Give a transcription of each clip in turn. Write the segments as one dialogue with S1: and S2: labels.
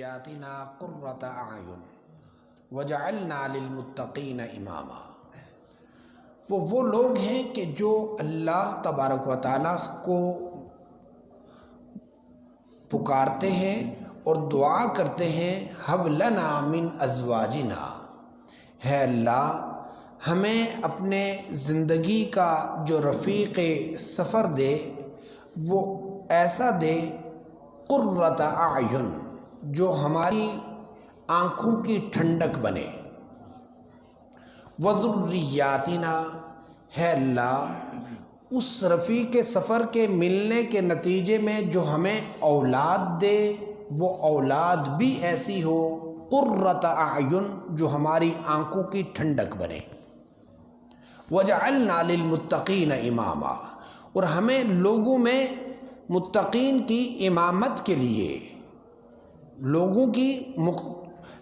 S1: ذریاتنا قرۃ اعین وجعلنا للمتقین اماما۔ وہ لوگ ہیں کہ جو اللہ تبارک و تعالیٰ کو پکارتے ہیں اور دعا کرتے ہیں حب لنا من ازواجنا، ہے اللہ ہمیں اپنے زندگی کا جو رفیق سفر دے وہ ایسا دے قرۃ اعین جو ہماری آنکھوں کی ٹھنڈک بنے، وذریاتنا، ہے اللہ اس رفیق سفر کے ملنے کے نتیجے میں جو ہمیں اولاد دے وہ اولاد بھی ایسی ہو قرۃ اعین جو ہماری آنکھوں کی ٹھنڈک بنے، وجعلنا للمتقین اماما، اور ہمیں لوگوں میں متقین کی امامت کے لیے، لوگوں کی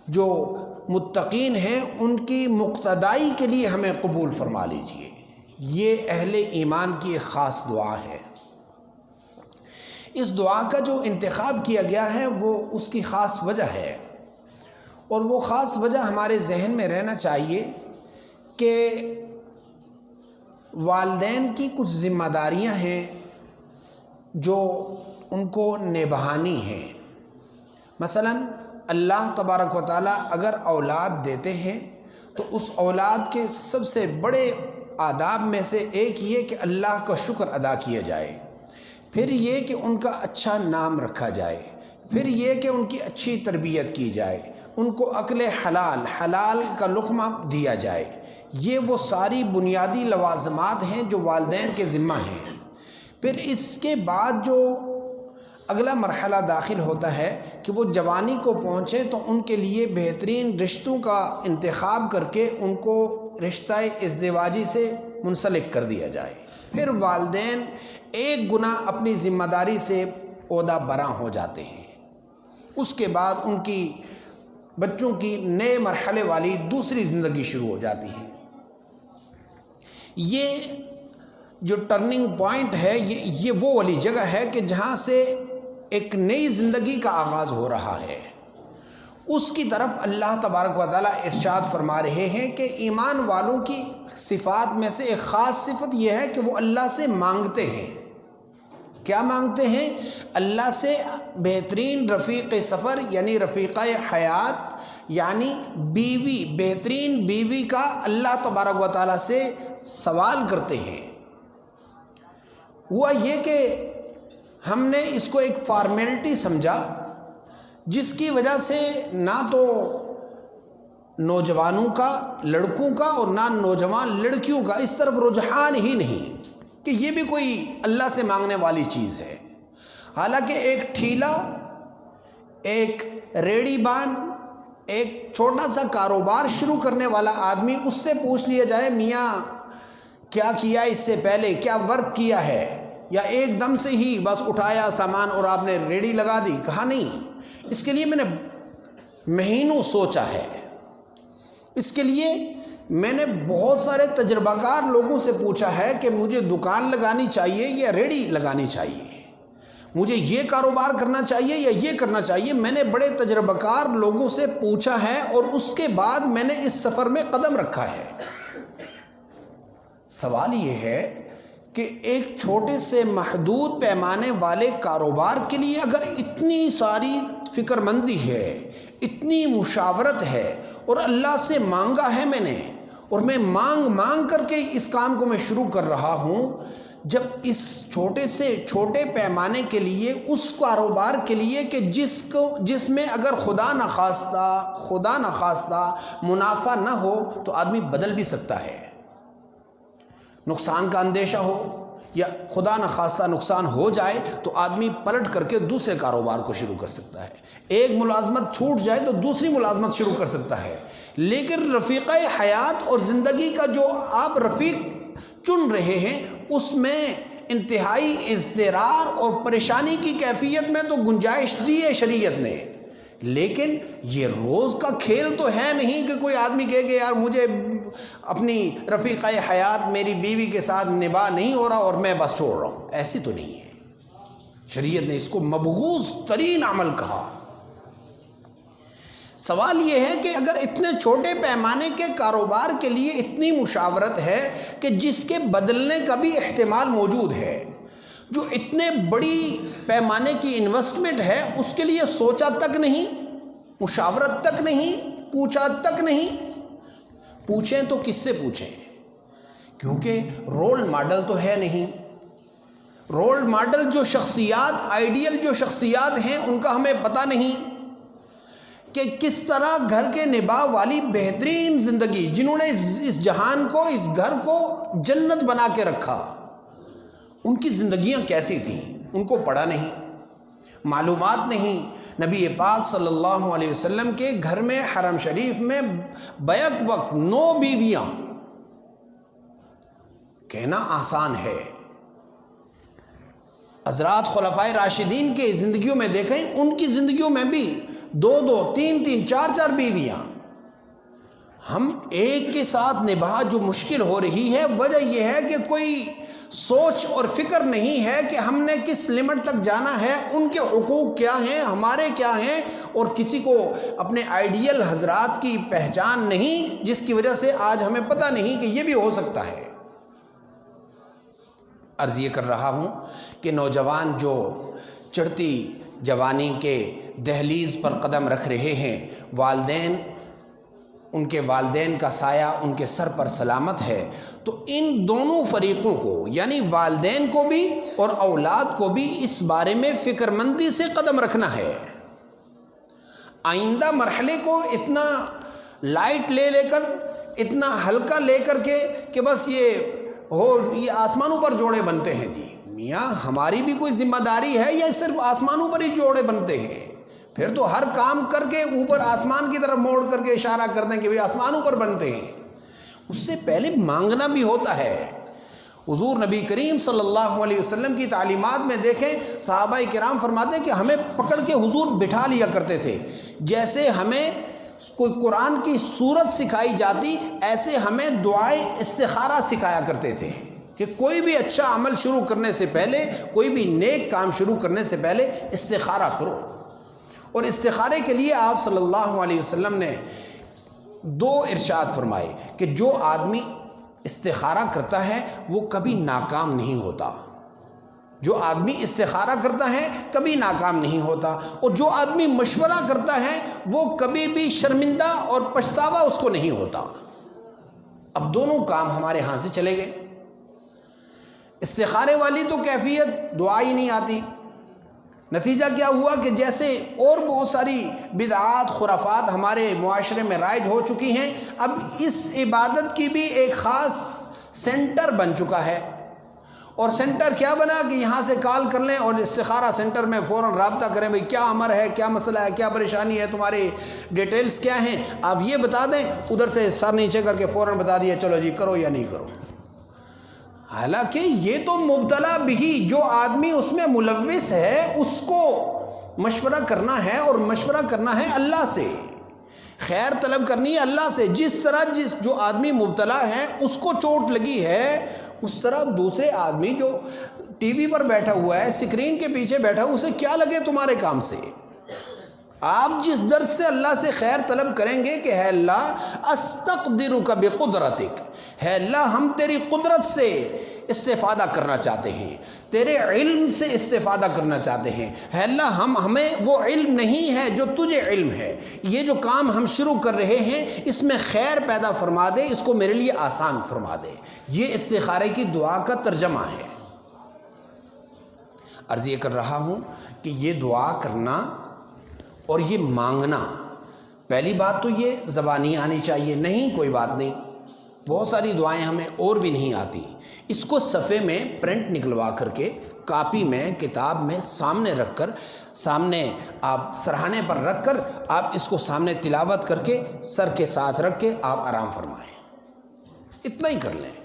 S1: جو متقین ہیں ان کی مقتدائی کے لیے ہمیں قبول فرما لیجئے۔ یہ اہل ایمان کی ایک خاص دعا ہے۔ اس دعا کا جو انتخاب کیا گیا ہے وہ اس کی خاص وجہ ہے، اور وہ خاص وجہ ہمارے ذہن میں رہنا چاہیے کہ والدین کی کچھ ذمہ داریاں ہیں جو ان کو نبھانی ہیں۔ مثلا اللہ تبارک و تعالیٰ اگر اولاد دیتے ہیں تو اس اولاد کے سب سے بڑے آداب میں سے ایک یہ کہ اللہ کا شکر ادا کیا جائے، پھر یہ کہ ان کا اچھا نام رکھا جائے، پھر یہ کہ ان کی اچھی تربیت کی جائے، ان کو عقل حلال کا لقمہ دیا جائے۔ یہ وہ ساری بنیادی لوازمات ہیں جو والدین کے ذمہ ہیں۔ پھر اس کے بعد جو اگلا مرحلہ داخل ہوتا ہے کہ وہ جوانی کو پہنچے تو ان کے لیے بہترین رشتوں کا انتخاب کر کے ان کو رشتہ ازدواجی سے منسلک کر دیا جائے۔ پھر والدین ایک گنا اپنی ذمہ داری سے عہدہ براں ہو جاتے ہیں۔ اس کے بعد ان کی بچوں کی نئے مرحلے والی دوسری زندگی شروع ہو جاتی ہے۔ یہ جو ٹرننگ پوائنٹ ہے یہ وہ والی جگہ ہے کہ جہاں سے ایک نئی زندگی کا آغاز ہو رہا ہے۔ اس کی طرف اللہ تبارک و تعالیٰ ارشاد فرما رہے ہیں کہ ایمان والوں کی صفات میں سے ایک خاص صفت یہ ہے کہ وہ اللہ سے مانگتے ہیں۔ کیا مانگتے ہیں؟ اللہ سے بہترین رفیق سفر یعنی رفیقہ حیات یعنی بیوی، بہترین بیوی کا اللہ تبارک و تعالیٰ سے سوال کرتے ہیں۔ ہوا یہ کہ ہم نے اس کو ایک فارمیلٹی سمجھا جس کی وجہ سے نہ تو نوجوانوں کا، لڑکوں کا، اور نہ نوجوان لڑکیوں کا اس طرف رجحان ہی نہیں کہ یہ بھی کوئی اللہ سے مانگنے والی چیز ہے۔ حالانکہ ایک ٹھیلا، ایک ریڑی بان، ایک چھوٹا سا کاروبار شروع کرنے والا آدمی، اس سے پوچھ لیا جائے میاں کیا کیا اس سے پہلے، کیا ورک کیا ہے، یا ایک دم سے ہی بس اٹھایا سامان اور آپ نے ریڑی لگا دی، کہا نہیں، اس کے لیے میں نے مہینوں سوچا ہے، اس کے لیے میں نے بہت سارے تجربہ کار لوگوں سے پوچھا ہے کہ مجھے دکان لگانی چاہیے یا ریڑی لگانی چاہیے، مجھے یہ کاروبار کرنا چاہیے یا یہ کرنا چاہیے۔ میں نے بڑے تجربہ کار لوگوں سے پوچھا ہے اور اس کے بعد میں نے اس سفر میں قدم رکھا ہے۔ سوال یہ ہے کہ ایک چھوٹے سے محدود پیمانے والے کاروبار کے لیے اگر اتنی ساری فکر مندی ہے، اتنی مشاورت ہے، اور اللہ سے مانگا ہے میں نے، اور میں مانگ کر کے اس کام کو میں شروع کر رہا ہوں، جب اس چھوٹے سے چھوٹے پیمانے کے لیے، اس کاروبار کے لیے کہ جس میں اگر خدا نخواستہ منافع نہ ہو تو آدمی بدل بھی سکتا ہے، نقصان کا اندیشہ ہو یا خدا نخواستہ نقصان ہو جائے تو آدمی پلٹ کر کے دوسرے کاروبار کو شروع کر سکتا ہے، ایک ملازمت چھوٹ جائے تو دوسری ملازمت شروع کر سکتا ہے۔ لیکن رفیقہ حیات اور زندگی کا جو آپ رفیق چن رہے ہیں اس میں انتہائی اضطرار اور پریشانی کی کیفیت میں تو گنجائش دی ہے شریعت نے، لیکن یہ روز کا کھیل تو ہے نہیں کہ کوئی آدمی کہے کہ یار مجھے اپنی رفیقہ حیات میری بیوی کے ساتھ نباہ نہیں ہو رہا اور میں بس چھوڑ رہا ہوں، ایسی تو نہیں ہے۔ شریعت نے اس کو مبغوض ترین عمل کہا، سوال یہ ہے کہ اگر اتنے چھوٹے پیمانے کے کاروبار کے لیے اتنی مشاورت ہے کہ جس کے بدلنے کا بھی احتمال موجود ہے، جو اتنے بڑی پیمانے کی انویسٹمنٹ ہے اس کے لیے سوچا تک نہیں، مشاورت تک نہیں، پوچھا تک نہیں، پوچھیں تو کس سے پوچھیں؟ کیونکہ رول ماڈل تو ہے نہیں۔ رول ماڈل جو شخصیات، آئیڈیل جو شخصیات ہیں ان کا ہمیں پتہ نہیں کہ کس طرح گھر کے نباہ والی بہترین زندگی، جنہوں نے اس جہان کو، اس گھر کو جنت بنا کے رکھا، ان کی زندگیاں کیسی تھیں، ان کو پڑھا نہیں، معلومات نہیں۔ نبی پاک صلی اللہ علیہ وسلم کے گھر میں حرم شریف میں بیک وقت 9 بیویاں، کہنا آسان ہے۔ حضرات خلفائے راشدین کے زندگیوں میں دیکھیں، ان کی زندگیوں میں بھی 2 3 4 بیویاں۔ ہم ایک کے ساتھ نباہ جو مشکل ہو رہی ہے، وجہ یہ ہے کہ کوئی سوچ اور فکر نہیں ہے کہ ہم نے کس لمٹ تک جانا ہے، ان کے حقوق کیا ہیں، ہمارے کیا ہیں، اور کسی کو اپنے آئیڈیل حضرات کی پہچان نہیں، جس کی وجہ سے آج ہمیں پتہ نہیں کہ یہ بھی ہو سکتا ہے۔ عرض یہ کر رہا ہوں کہ نوجوان جو چڑھتی جوانی کے دہلیز پر قدم رکھ رہے ہیں، والدین، ان کے والدین کا سایہ ان کے سر پر سلامت ہے، تو ان دونوں فریقوں کو، یعنی والدین کو بھی اور اولاد کو بھی اس بارے میں فکر مندی سے قدم رکھنا ہے۔ آئندہ مرحلے کو اتنا لائٹ لے کر، اتنا ہلکا لے کر کے کہ بس یہ آسمانوں پر جوڑے بنتے ہیں۔ جی میاں، ہماری بھی کوئی ذمہ داری ہے یا صرف آسمانوں پر ہی جوڑے بنتے ہیں؟ پھر تو ہر کام کر کے اوپر آسمان کی طرف موڑ کر کے اشارہ کر دیں کہ بھئی آسمانوں پر بنتے ہیں۔ اس سے پہلے مانگنا بھی ہوتا ہے۔ حضور نبی کریم صلی اللہ علیہ وسلم کی تعلیمات میں دیکھیں، صحابہ کرام فرماتے ہیں کہ ہمیں پکڑ کے حضور بٹھا لیا کرتے تھے، جیسے ہمیں کوئی قرآن کی سورت سکھائی جاتی، ایسے ہمیں دعائے استخارہ سکھایا کرتے تھے کہ کوئی بھی اچھا عمل شروع کرنے سے پہلے، کوئی بھی نیک کام شروع کرنے سے پہلے استخارہ کرو۔ اور استخارے کے لیے آپ صلی اللہ علیہ وسلم نے 2 ارشاد فرمائے کہ جو آدمی استخارہ کرتا ہے وہ کبھی ناکام نہیں ہوتا، جو آدمی استخارہ کرتا ہے کبھی ناکام نہیں ہوتا، اور جو آدمی مشورہ کرتا ہے وہ کبھی بھی شرمندہ اور پچھتاوا اس کو نہیں ہوتا۔ اب دونوں کام ہمارے ہاں سے چلے گئے۔ استخارے والی تو کیفیت دعا ہی نہیں آتی۔ نتیجہ کیا ہوا کہ جیسے اور بہت ساری بدعات، خرافات ہمارے معاشرے میں رائج ہو چکی ہیں، اب اس عبادت کی بھی ایک خاص سینٹر بن چکا ہے۔ اور سینٹر کیا بنا کہ یہاں سے کال کر لیں اور استخارہ سینٹر میں فوراً رابطہ کریں، بھئی کیا امر ہے، کیا مسئلہ ہے، کیا پریشانی ہے، تمہاری ڈیٹیلز کیا ہیں، آپ یہ بتا دیں، ادھر سے سر نیچے کر کے فوراً بتا دیا چلو جی کرو یا نہیں کرو۔ حالانکہ یہ تو مبتلا بھی، جو آدمی اس میں ملوث ہے اس کو مشورہ کرنا ہے، اور مشورہ کرنا ہے اللہ سے، خیر طلب کرنی ہے اللہ سے۔ جس طرح جو آدمی مبتلا ہے اس کو چوٹ لگی ہے، اس طرح دوسرے آدمی جو ٹی وی پر بیٹھا ہوا ہے، اسکرین کے پیچھے بیٹھا ہوا، اسے کیا لگے تمہارے کام سے؟ آپ جس درد سے اللہ سے خیر طلب کریں گے کہ ہے اللہ استقدرک بقدرتک، ہے اللہ ہم تیری قدرت سے استفادہ کرنا چاہتے ہیں، تیرے علم سے استفادہ کرنا چاہتے ہیں، ہے اللہ ہمیں وہ علم نہیں ہے جو تجھے علم ہے، یہ جو کام ہم شروع کر رہے ہیں اس میں خیر پیدا فرما دے، اس کو میرے لیے آسان فرما دے۔ یہ استخارے کی دعا کا ترجمہ ہے۔ عرض یہ کر رہا ہوں کہ یہ دعا کرنا اور یہ مانگنا، پہلی بات تو یہ زبانی آنی چاہیے، نہیں کوئی بات نہیں، بہت ساری دعائیں ہمیں اور بھی نہیں آتی، اس کو صفحے میں پرنٹ نکلوا کر کے، کاپی میں، کتاب میں سامنے رکھ کر، سامنے آپ سرہانے پر رکھ کر، آپ اس کو سامنے تلاوت کر کے سر کے ساتھ رکھ کے آپ آرام فرمائیں، اتنا ہی کر لیں۔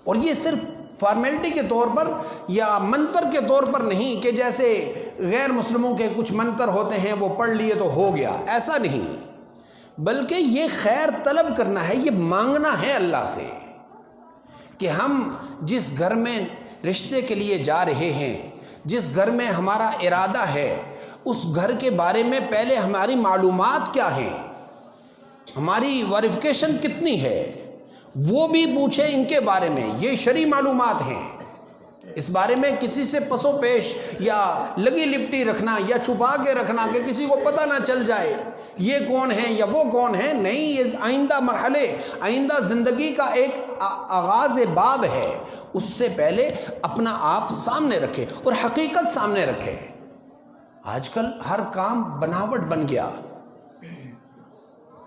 S1: اور یہ صرف فارمیلٹی کے طور پر یا منتر کے طور پر نہیں کہ جیسے غیر مسلموں کے کچھ منتر ہوتے ہیں وہ پڑھ لیے تو ہو گیا، ایسا نہیں، بلکہ یہ خیر طلب کرنا ہے، یہ مانگنا ہے اللہ سے کہ ہم جس گھر میں رشتے کے لیے جا رہے ہیں جس گھر میں ہمارا ارادہ ہے اس گھر کے بارے میں پہلے ہماری معلومات کیا ہیں، ہماری ویریفیکیشن کتنی ہے، وہ بھی پوچھیں ان کے بارے میں. یہ شرعی معلومات ہیں. اس بارے میں کسی سے پسو پیش یا لگی لپٹی رکھنا یا چھپا کے رکھنا کہ کسی کو پتہ نہ چل جائے یہ کون ہے یا وہ کون ہے، نہیں. یہ آئندہ مرحلے، آئندہ زندگی کا ایک آغاز باب ہے. اس سے پہلے اپنا آپ سامنے رکھے اور حقیقت سامنے رکھے. آج کل ہر کام بناوٹ بن گیا،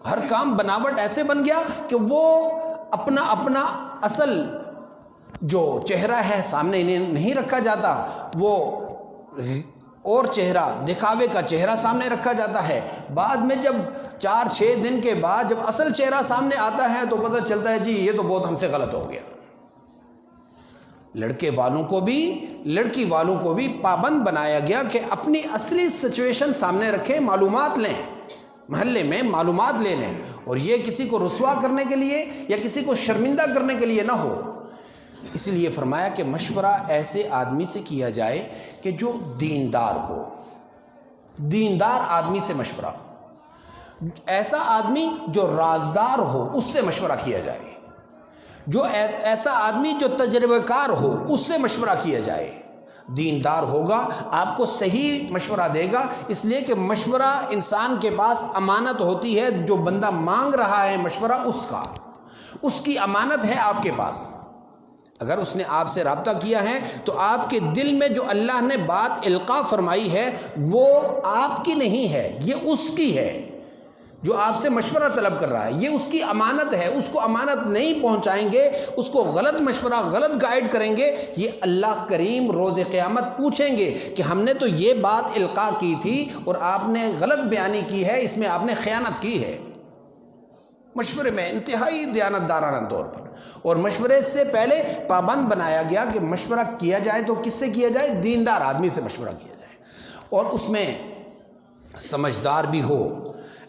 S1: ہر کام بناوٹ ایسے بن گیا کہ وہ اپنا اصل جو چہرہ ہے سامنے نہیں رکھا جاتا، وہ اور چہرہ، دکھاوے کا چہرہ سامنے رکھا جاتا ہے. بعد میں جب 4-6 دن کے بعد جب اصل چہرہ سامنے آتا ہے تو پتہ چلتا ہے جی یہ تو بہت ہم سے غلط ہو گیا. لڑکے والوں کو بھی لڑکی والوں کو بھی پابند بنایا گیا کہ اپنی اصلی سچویشن سامنے رکھیں، معلومات لیں، محلے میں معلومات لے لیں، اور یہ کسی کو رسوا کرنے کے لیے یا کسی کو شرمندہ کرنے کے لیے نہ ہو. اس لیے فرمایا کہ مشورہ ایسے آدمی سے کیا جائے کہ جو دیندار ہو. دیندار آدمی سے مشورہ، ایسا آدمی جو رازدار ہو اس سے مشورہ کیا جائے، جو ایسا آدمی جو تجربہ کار ہو اس سے مشورہ کیا جائے. دیندار ہوگا، آپ کو صحیح مشورہ دے گا. اس لیے کہ مشورہ انسان کے پاس امانت ہوتی ہے. جو بندہ مانگ رہا ہے مشورہ اس کی امانت ہے آپ کے پاس. اگر اس نے آپ سے رابطہ کیا ہے تو آپ کے دل میں جو اللہ نے بات القاء فرمائی ہے وہ آپ کی نہیں ہے، یہ اس کی ہے. جو آپ سے مشورہ طلب کر رہا ہے یہ اس کی امانت ہے. اس کو امانت نہیں پہنچائیں گے، اس کو غلط مشورہ، غلط گائیڈ کریں گے، یہ اللہ کریم روز قیامت پوچھیں گے کہ ہم نے تو یہ بات القاء کی تھی اور آپ نے غلط بیانی کی ہے، اس میں آپ نے خیانت کی ہے. مشورے میں انتہائی دیانتدارانہ طور پر، اور مشورے سے پہلے پابند بنایا گیا کہ مشورہ کیا جائے تو کس سے کیا جائے؟ دیندار آدمی سے مشورہ کیا جائے، اور اس میں سمجھدار بھی ہو.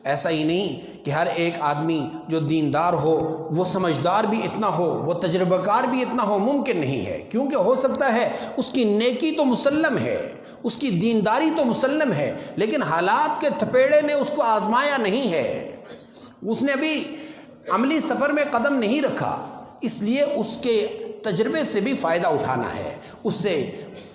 S1: ایسا ہی نہیں کہ ہر ایک آدمی جو دیندار ہو وہ سمجھدار بھی اتنا ہو، وہ تجربہ کار بھی اتنا ہو، ممکن نہیں ہے. کیونکہ ہو سکتا ہے اس کی نیکی تو مسلم ہے، اس کی دینداری تو مسلم ہے، لیکن حالات کے تھپیڑے نے اس کو آزمایا نہیں ہے، اس نے ابھی عملی سفر میں قدم نہیں رکھا. اس لیے اس کے تجربے سے بھی فائدہ اٹھانا ہے. اس سے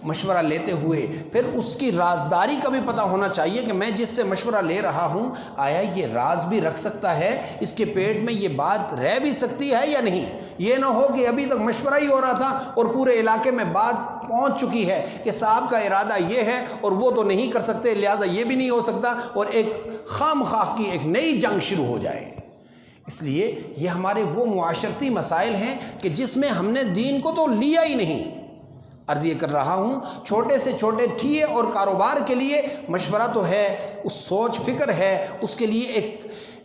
S1: مشورہ لیتے ہوئے پھر اس کی رازداری کا بھی پتہ ہونا چاہیے کہ میں جس سے مشورہ لے رہا ہوں آیا یہ راز بھی رکھ سکتا ہے، اس کے پیٹ میں یہ بات رہ بھی سکتی ہے یا نہیں. یہ نہ ہو کہ ابھی تک مشورہ ہی ہو رہا تھا اور پورے علاقے میں بات پہنچ چکی ہے کہ صاحب کا ارادہ یہ ہے اور وہ تو نہیں کر سکتے، لہٰذا یہ بھی نہیں ہو سکتا، اور ایک خام خواہ کی ایک نئی جنگ شروع ہو جائے. اس لیے یہ ہمارے وہ معاشرتی مسائل ہیں کہ جس میں ہم نے دین کو تو لیا ہی نہیں. عرض یہ کر رہا ہوں چھوٹے سے چھوٹے ٹھیے اور کاروبار کے لیے مشورہ تو ہے، اس سوچ فکر ہے، اس کے لیے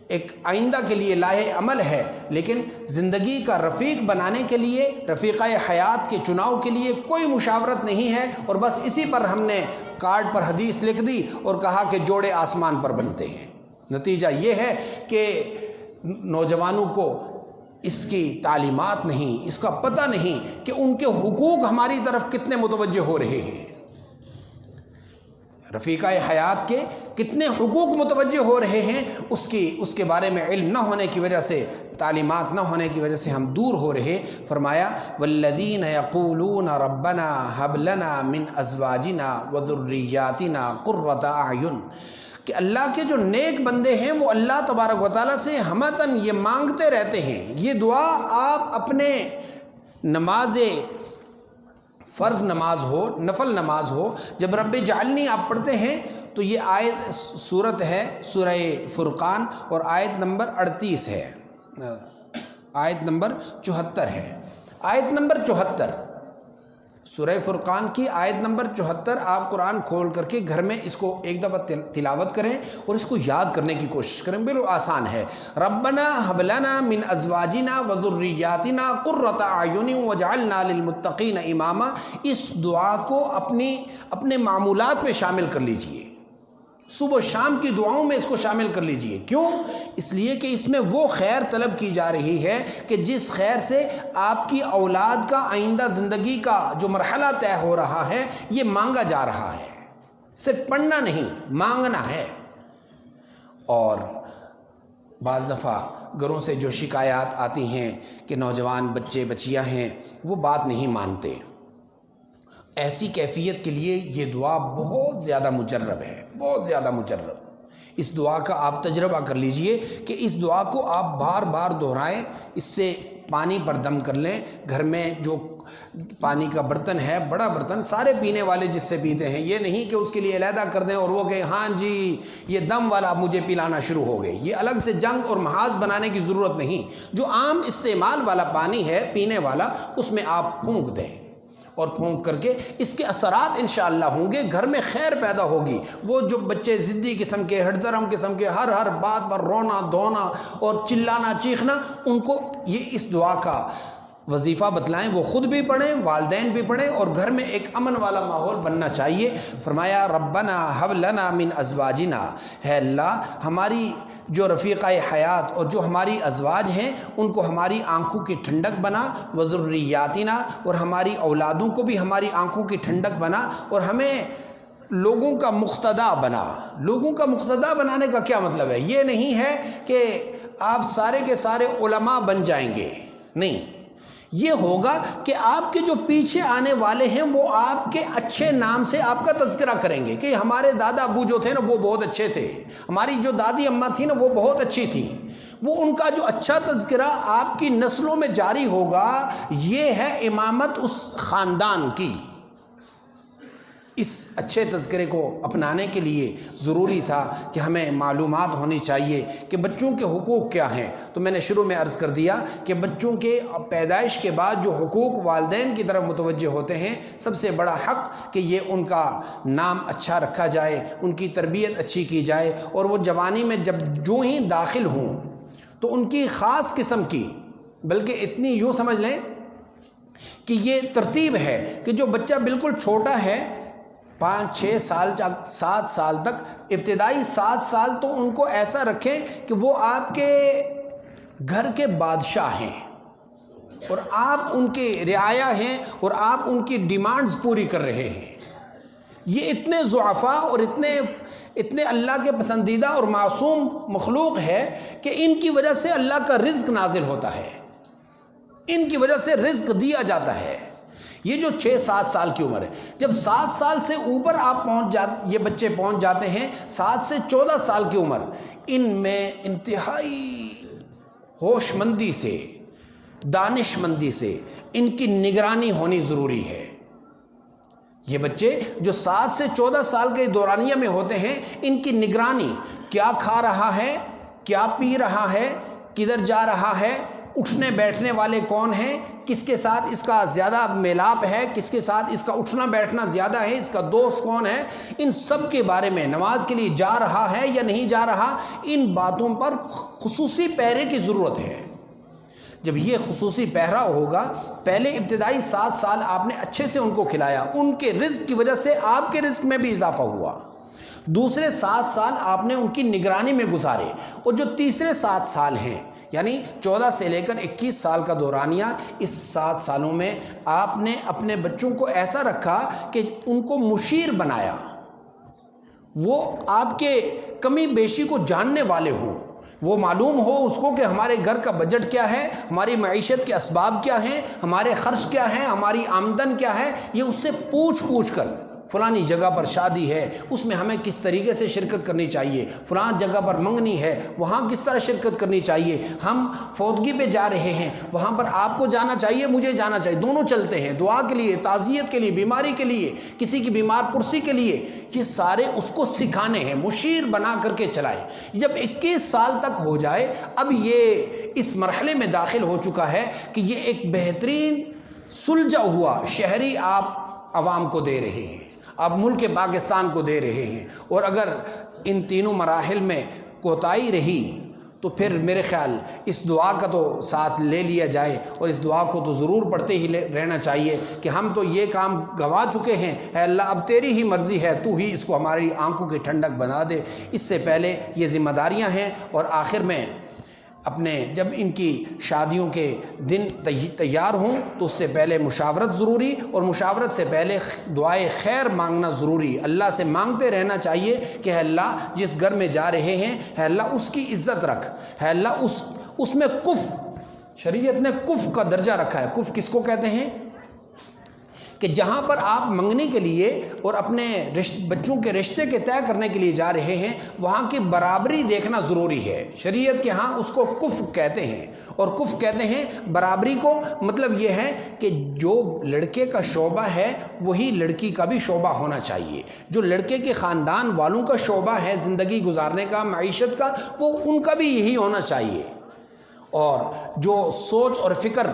S1: ایک آئندہ کے لیے لاہے عمل ہے، لیکن زندگی کا رفیق بنانے کے لیے، رفیقہ حیات کے چناؤ کے لیے کوئی مشاورت نہیں ہے. اور بس اسی پر ہم نے کارڈ پر حدیث لکھ دی اور کہا کہ جوڑے آسمان پر بنتے ہیں. نتیجہ یہ ہے کہ نوجوانوں کو اس کی تعلیمات نہیں، اس کا پتہ نہیں کہ ان کے حقوق ہماری طرف کتنے متوجہ ہو رہے ہیں، رفیقہ حیات کے کتنے حقوق متوجہ ہو رہے ہیں. اس کے بارے میں علم نہ ہونے کی وجہ سے، تعلیمات نہ ہونے کی وجہ سے ہم دور ہو رہے. فرمایا والذین یقولون ربنا ھب لنا من ازواجنا وذریاتنا قرۃ اعین، کہ اللہ کے جو نیک بندے ہیں وہ اللہ تبارک و تعالیٰ سے ہمتاً یہ مانگتے رہتے ہیں. یہ دعا آپ اپنے نماز فرض نماز ہو، نفل نماز ہو، جب رب جعلنی آپ پڑھتے ہیں تو یہ آیت سورت ہے سورہ فرقان اور آیت نمبر 38 ہے، آیت نمبر 74 ہے. آیت نمبر 74 سورہ فرقان کی آیت نمبر 74 آپ قرآن کھول کر کے گھر میں اس کو ایک دفعہ تلاوت کریں اور اس کو یاد کرنے کی کوشش کریں. بالکل آسان ہے. ربنا ھب لنا من ازواجنا وذریاتنا قرۃ اعین واجعلنا للمتقین اماما. اس دعا کو اپنے معمولات میں شامل کر لیجئے. صبح و شام کی دعاؤں میں اس کو شامل کر لیجئے. کیوں؟ اس لیے کہ اس میں وہ خیر طلب کی جا رہی ہے کہ جس خیر سے آپ کی اولاد کا آئندہ زندگی کا جو مرحلہ طے ہو رہا ہے یہ مانگا جا رہا ہے. صرف پڑھنا نہیں، مانگنا ہے. اور بعض دفعہ گھروں سے جو شکایات آتی ہیں کہ نوجوان بچے بچیاں ہیں وہ بات نہیں مانتے، ایسی کیفیت کے لیے یہ دعا بہت زیادہ مجرب ہے، بہت زیادہ مجرب. اس دعا کا آپ تجربہ کر لیجئے کہ اس دعا کو آپ بار بار دہرائیں. اس سے پانی پر دم کر لیں. گھر میں جو پانی کا برتن ہے، بڑا برتن، سارے پینے والے جس سے پیتے ہیں، یہ نہیں کہ اس کے لیے علیحدہ کر دیں اور وہ کہ ہاں جی یہ دم والا مجھے پلانا شروع ہو گئے. یہ الگ سے جنگ اور محاذ بنانے کی ضرورت نہیں. جو عام استعمال والا پانی ہے پینے والا، اس میں آپ پھونک دیں اور پھونک کر کے اس کے اثرات انشاءاللہ ہوں گے. گھر میں خیر پیدا ہوگی. وہ جو بچے ضدی قسم کے، ہٹ درم قسم کے، ہر بات پر رونا دھونا اور چلانا چیخنا، ان کو یہ اس دعا کا وظیفہ بتلائیں. وہ خود بھی پڑھیں، والدین بھی پڑھیں، اور گھر میں ایک امن والا ماحول بننا چاہیے. فرمایا ربنا ہب لنا من ازواجنا، ہے اللہ ہماری جو رفیقہ حیات اور جو ہماری ازواج ہیں ان کو ہماری آنکھوں کی ٹھنڈک بنا، وذریاتنا، اور ہماری اولادوں کو بھی ہماری آنکھوں کی ٹھنڈک بنا، اور ہمیں لوگوں کا مقتدا بنا. لوگوں کا مقتدا بنانے کا کیا مطلب ہے؟ یہ نہیں ہے کہ آپ سارے کے سارے علماء بن جائیں گے، نہیں. یہ ہوگا کہ آپ کے جو پیچھے آنے والے ہیں وہ آپ کے اچھے نام سے آپ کا تذکرہ کریں گے کہ ہمارے دادا ابو جو تھے نا وہ بہت اچھے تھے، ہماری جو دادی اماں تھی نا وہ بہت اچھی تھی. وہ ان کا جو اچھا تذکرہ آپ کی نسلوں میں جاری ہوگا. یہ ہے امامت اس خاندان کی. اس اچھے تذکرے کو اپنانے کے لیے ضروری تھا کہ ہمیں معلومات ہونی چاہیے کہ بچوں کے حقوق کیا ہیں. تو میں نے شروع میں عرض کر دیا کہ بچوں کے پیدائش کے بعد جو حقوق والدین کی طرف متوجہ ہوتے ہیں، سب سے بڑا حق کہ یہ ان کا نام اچھا رکھا جائے، ان کی تربیت اچھی کی جائے، اور وہ جوانی میں جب جو ہی داخل ہوں تو ان کی خاص قسم کی، بلکہ اتنی یوں سمجھ لیں کہ یہ ترتیب ہے کہ جو بچہ بالکل چھوٹا ہے 5-6 سال 7 سال تک، ابتدائی 7 سال تو ان کو ایسا رکھیں کہ وہ آپ کے گھر کے بادشاہ ہیں اور آپ ان کے رعایا ہیں اور آپ ان کی ڈیمانڈز پوری کر رہے ہیں. یہ اتنے ضعفاء اور اتنے اللہ کے پسندیدہ اور معصوم مخلوق ہے کہ ان کی وجہ سے اللہ کا رزق نازل ہوتا ہے، ان کی وجہ سے رزق دیا جاتا ہے. یہ جو 6-7 سال کی عمر ہے، جب 7 سال سے اوپر آپ یہ بچے پہنچ جاتے ہیں 7 سے 14 سال کی عمر، ان میں انتہائی ہوش مندی سے، دانش مندی سے ان کی نگرانی ہونی ضروری ہے. یہ بچے جو 7 سے 14 سال کے دورانیہ میں ہوتے ہیں، ان کی نگرانی، کیا کھا رہا ہے، کیا پی رہا ہے، کدھر جا رہا ہے، اٹھنے بیٹھنے والے کون ہیں، کس کے ساتھ اس کا زیادہ میلاپ ہے، کس کے ساتھ اس کا اٹھنا بیٹھنا زیادہ ہے، اس کا دوست کون ہے، ان سب کے بارے میں، نماز کے لیے جا رہا ہے یا نہیں جا رہا، ان باتوں پر خصوصی پہرے کی ضرورت ہے. جب یہ خصوصی پہرا ہوگا، پہلے ابتدائی 7 سال آپ نے اچھے سے ان کو کھلایا، ان کے رزق کی وجہ سے آپ کے رزق میں بھی اضافہ ہوا. دوسرے 7 سال آپ نے ان کی نگرانی میں گزارے، اور جو تیسرے 7 سال ہیں یعنی 14 سے لے کر 21 سال کا دورانیہ، اس 7 سالوں میں آپ نے اپنے بچوں کو ایسا رکھا کہ ان کو مشیر بنایا، وہ آپ کے کمی بیشی کو جاننے والے ہوں، وہ معلوم ہو اس کو کہ ہمارے گھر کا بجٹ کیا ہے، ہماری معیشت کے اسباب کیا ہیں، ہمارے خرچ کیا ہیں، ہماری آمدن کیا ہے. یہ اس سے پوچھ کر فلانی جگہ پر شادی ہے، اس میں ہمیں کس طریقے سے شرکت کرنی چاہیے، فلان جگہ پر منگنی ہے، وہاں کس طرح شرکت کرنی چاہیے، ہم فوتگی پہ جا رہے ہیں، وہاں پر آپ کو جانا چاہیے، مجھے جانا چاہیے، دونوں چلتے ہیں، دعا کے لیے، تعزیت کے لیے، بیماری کے لیے، کسی کی بیمار پرسی کے لیے. یہ سارے اس کو سکھانے ہیں، مشیر بنا کر کے چلائیں. جب 21 سال تک ہو جائے، اب یہ اس مرحلے میں داخل ہو چکا ہے کہ یہ ایک بہترین سلجھا ہوا شہری آپ عوام کو دے رہے ہیں، آپ ملک پاکستان کو دے رہے ہیں. اور اگر ان تینوں مراحل میں کوتاہی رہی تو پھر میرے خیال اس دعا کا تو ساتھ لے لیا جائے، اور اس دعا کو تو ضرور پڑھتے ہی رہنا چاہیے کہ ہم تو یہ کام گنوا چکے ہیں، اے اللہ اب تیری ہی مرضی ہے، تو ہی اس کو ہماری آنکھوں کی ٹھنڈک بنا دے۔ اس سے پہلے یہ ذمہ داریاں ہیں، اور آخر میں اپنے جب ان کی شادیوں کے دن تیار ہوں تو اس سے پہلے مشاورت ضروری، اور مشاورت سے پہلے دعائے خیر مانگنا ضروری۔ اللہ سے مانگتے رہنا چاہیے کہ اے اللہ جس گھر میں جا رہے ہیں، اے اللہ اس کی عزت رکھ، اے اللہ اس میں کف، شریعت نے کف کا درجہ رکھا ہے۔ کف کس کو کہتے ہیں؟ کہ جہاں پر آپ منگنے کے لیے اور اپنے بچوں کے رشتے کے طے کرنے کے لیے جا رہے ہیں، وہاں کی برابری دیکھنا ضروری ہے۔ شریعت کے ہاں اس کو کف کہتے ہیں، اور کف کہتے ہیں برابری کو۔ مطلب یہ ہے کہ جو لڑکے کا شعبہ ہے وہی لڑکی کا بھی شعبہ ہونا چاہیے، جو لڑکے کے خاندان والوں کا شعبہ ہے زندگی گزارنے کا، معیشت کا، وہ ان کا بھی یہی ہونا چاہیے۔ اور جو سوچ اور فکر،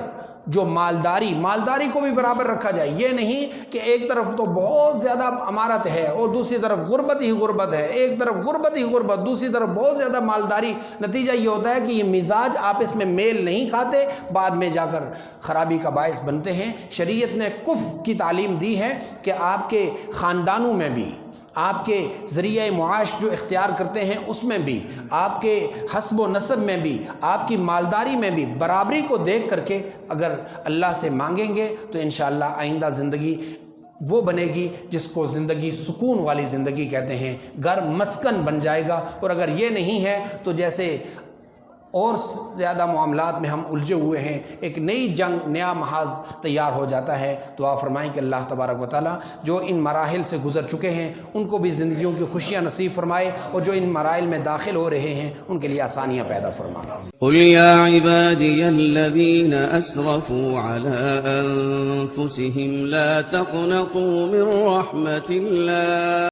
S1: جو مالداری کو بھی برابر رکھا جائے۔ یہ نہیں کہ ایک طرف تو بہت زیادہ امارت ہے اور دوسری طرف غربت ہی غربت ہے، ایک طرف غربت ہی غربت، دوسری طرف بہت زیادہ مالداری۔ نتیجہ یہ ہوتا ہے کہ یہ مزاج آپس میں میل نہیں کھاتے، بعد میں جا کر خرابی کا باعث بنتے ہیں۔ شریعت نے کف کی تعلیم دی ہے کہ آپ کے خاندانوں میں بھی، آپ کے ذریعہ معاش جو اختیار کرتے ہیں اس میں بھی، آپ کے حسب و نسب میں بھی، آپ کی مالداری میں بھی برابری کو دیکھ کر کے اگر اللہ سے مانگیں گے تو انشاءاللہ آئندہ زندگی وہ بنے گی جس کو زندگی سکون والی زندگی کہتے ہیں، گھر مسکن بن جائے گا۔ اور اگر یہ نہیں ہے تو جیسے اور زیادہ معاملات میں ہم الجھے ہوئے ہیں، ایک نئی جنگ، نیا محاذ تیار ہو جاتا ہے۔ دعا فرمائیں کہ اللہ تبارک و تعالیٰ جو ان مراحل سے گزر چکے ہیں ان کو بھی زندگیوں کی خوشیاں نصیب فرمائے، اور جو ان مراحل میں داخل ہو رہے ہیں ان کے لیے آسانیاں پیدا فرمائے۔
S2: قل یا عبادی الذین اسرفوا علی انفسهم لا تقنطوا من رحمت اللہ